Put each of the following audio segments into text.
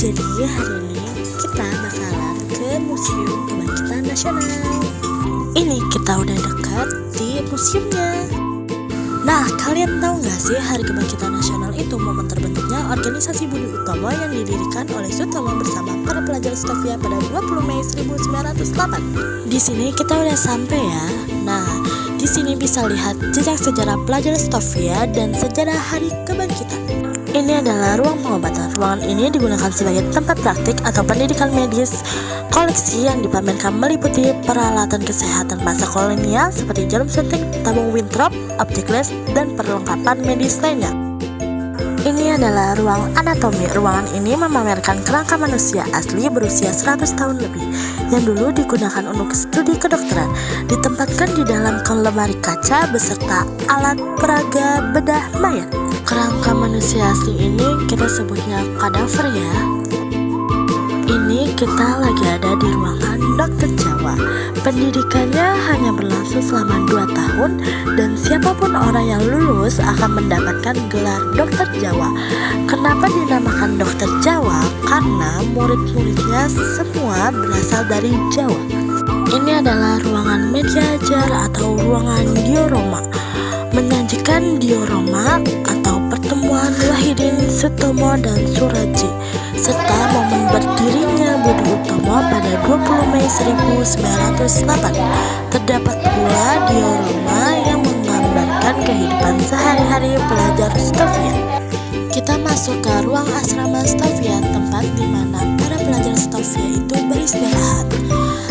Jadi hari ini kita bakalan ke Museum Kebangkitan Nasional. Ini kita udah dekat di museumnya. Nah, kalian tahu nggak sih Hari Kebangkitan Nasional itu momen terbentuknya organisasi Budi Utomo yang didirikan oleh Sutomo bersama para pelajar Stovia pada 20 Mei 1908. Di sini kita udah sampai ya. Nah, di sini bisa lihat jejak sejarah pelajar Stovia dan sejarah Hari Kebangkitan. Ini adalah ruang pengobatan. Ruangan ini digunakan sebagai tempat praktik atau pendidikan medis. Koleksi yang dipamerkan meliputi peralatan kesehatan masa kolonial seperti jarum suntik, tabung Winthrop, objek les, dan perlengkapan medis lainnya. Ini adalah ruang anatomi. Ruangan ini memamerkan kerangka manusia asli berusia 100 tahun lebih yang dulu digunakan untuk studi kedokteran. Ditempatkan di dalam lemari kaca beserta alat peraga bedah mayat. Kerangka manusia asli ini kita sebutnya kadaver ya. Ini kita lagi ada di ruangan dokter Jawa. Pendidikannya hanya berlangsung selama 2 tahun dan siapapun orang yang lulus akan mendapatkan gelar dokter Jawa. Kenapa dinamakan dokter Jawa? Karena murid-muridnya semua berasal dari Jawa. Ini adalah ruangan media ajar atau ruangan diorama. Menyajikan diorama atau pertemuan Wahidin Sutomo dan Suraji serta momen berdirinya Budi Utomo pada 20 Mei 1908. Terdapat pula diorama yang menggambarkan kehidupan sehari-hari pelajar Stovia. Kita masuk ke ruang asrama Stovia, tempat di mana para pelajar Stovia itu beristirahat.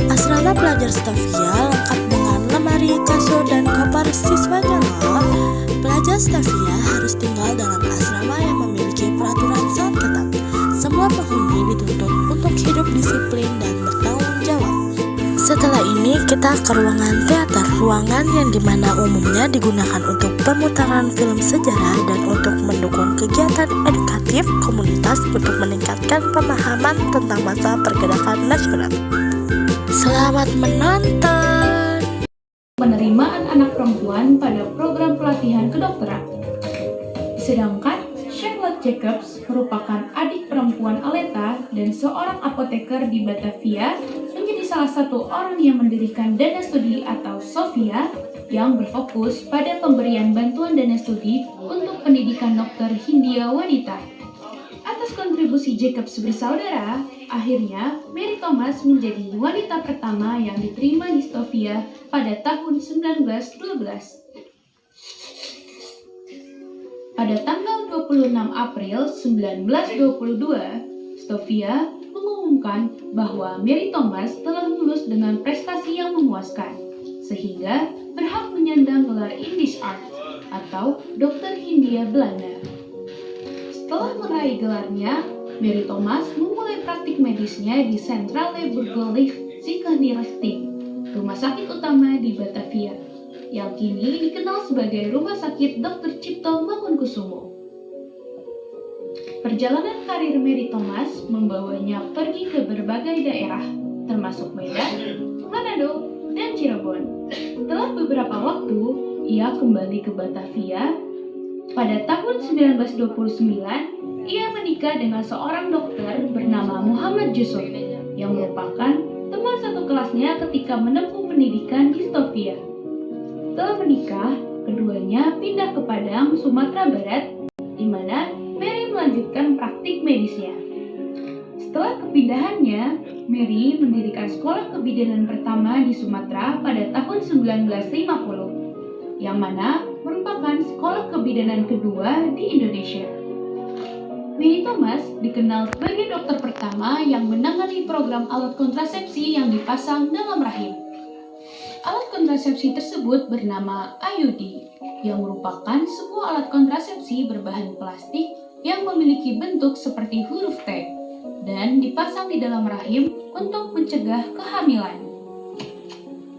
Asrama pelajar Stovia lengkap dengan lemari, kasur, dan koper siswanya loh. Pelajar Stovia harus tinggal dalam asrama yang memiliki peraturan sangat ketat. Semua penghuni dituntut untuk hidup disiplin dan bertanggung jawab. Setelah ini kita ke ruangan teater, ruangan yang dimana umumnya digunakan untuk pemutaran film sejarah dan untuk mendukung kegiatan edukatif komunitas untuk meningkatkan pemahaman tentang masa pergerakan nasional. Selamat menonton! Penerimaan anak perempuan pada program pelatihan kedokteran. Sedangkan Charlotte Jacobs merupakan adik perempuan Aleta dan seorang apoteker di Batavia, menjadi salah satu orang yang mendirikan dana studi atau SOFIA yang berfokus pada pemberian bantuan dana studi untuk pendidikan dokter Hindia wanita. Atas kontribusi Jacobs bersaudara, akhirnya Mary Thomas menjadi wanita pertama yang diterima di Stovia pada tahun 1912. Pada tanggal 26 April 1922, Stovia mengumumkan bahwa Mary Thomas telah lulus dengan prestasi yang memuaskan, sehingga berhak menyandang gelar Indische Arts atau Dokter Hindia Belanda. Setelah meraih gelarnya, Mary Thomas memulai praktik medisnya di Centrale Burgerlijk Ziekenrichting, rumah sakit utama di Batavia, yang kini dikenal sebagai Rumah Sakit Dr. Cipto Mangunkusumo. Perjalanan karir Mary Thomas membawanya pergi ke berbagai daerah, termasuk Medan, Manado, dan Cirebon. Setelah beberapa waktu, ia kembali ke Batavia. Pada tahun 1929, ia menikah dengan seorang dokter bernama Muhammad Jusuf yang merupakan teman satu kelasnya ketika menempuh pendidikan di Stovia. Setelah menikah, keduanya pindah ke Padang, Sumatera Barat, di mana Mary melanjutkan praktik medisnya. Setelah kepindahannya, Mary mendirikan sekolah kebidanan pertama di Sumatera pada tahun 1950, yang mana merupakan sekolah kebidanan kedua di Indonesia. Mary Thomas dikenal sebagai dokter pertama yang menangani program alat kontrasepsi yang dipasang dalam rahim. Alat kontrasepsi tersebut bernama IUD, yang merupakan sebuah alat kontrasepsi berbahan plastik yang memiliki bentuk seperti huruf T dan dipasang di dalam rahim untuk mencegah kehamilan.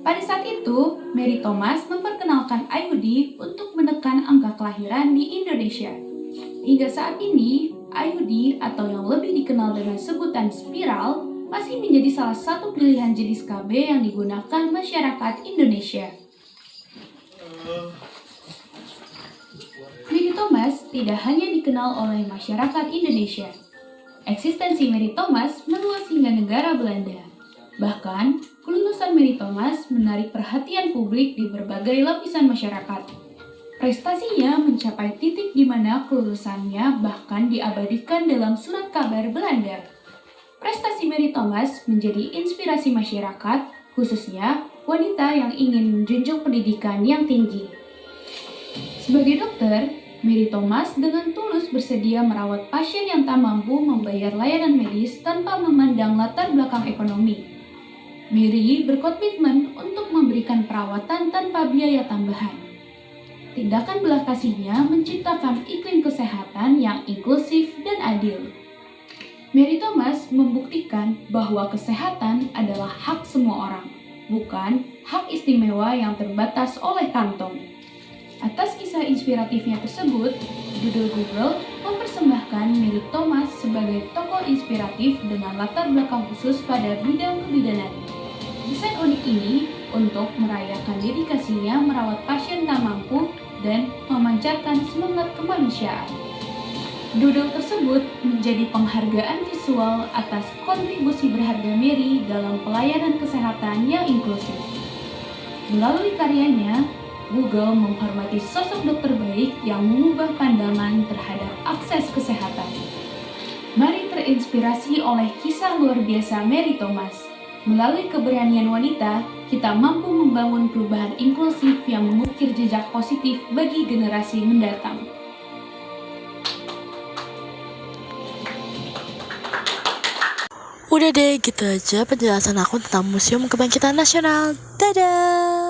Pada saat itu, Mary Thomas memperkenalkan IUD untuk menekan angka kelahiran di Indonesia. Hingga saat ini, IUD atau yang lebih dikenal dengan sebutan spiral masih menjadi salah satu pilihan jenis KB yang digunakan masyarakat Indonesia. Mary Thomas tidak hanya dikenal oleh masyarakat Indonesia, Eksistensi Mary Thomas meluas hingga negara Belanda. Bahkan, kelulusan Mary Thomas menarik perhatian publik di berbagai lapisan masyarakat. Prestasinya mencapai titik di mana kelulusannya bahkan diabadikan dalam surat kabar Belanda. Prestasi Mary Thomas menjadi inspirasi masyarakat, khususnya wanita yang ingin menjunjung pendidikan yang tinggi. Sebagai dokter, Mary Thomas dengan tulus bersedia merawat pasien yang tak mampu membayar layanan medis tanpa memandang latar belakang ekonomi. Mary berkomitmen untuk memberikan perawatan tanpa biaya tambahan. Tindakan belas kasihnya menciptakan iklim kesehatan yang inklusif dan adil. Mary Thomas membuktikan bahwa kesehatan adalah hak semua orang, bukan hak istimewa yang terbatas oleh kantong. Atas kisah inspiratifnya tersebut, judul Google mempersembahkan Mary Thomas sebagai tokoh inspiratif dengan latar belakang khusus pada bidang kebidanan. Desain unik ini untuk merayakan dedikasinya merawat pasien tak mampu dan memancarkan semangat kemanusiaan. Doodle tersebut menjadi penghargaan visual atas kontribusi berharga Mary dalam pelayanan kesehatan yang inklusif. Melalui karyanya, Google menghormati sosok dokter baik yang mengubah pandangan terhadap akses kesehatan. Mari terinspirasi oleh kisah luar biasa Mary Thomas. Melalui keberanian wanita, kita mampu membangun perubahan inklusif yang mengukir jejak positif bagi generasi mendatang. Udah deh, gitu aja penjelasan aku tentang Museum Kebangkitan Nasional. Dadah!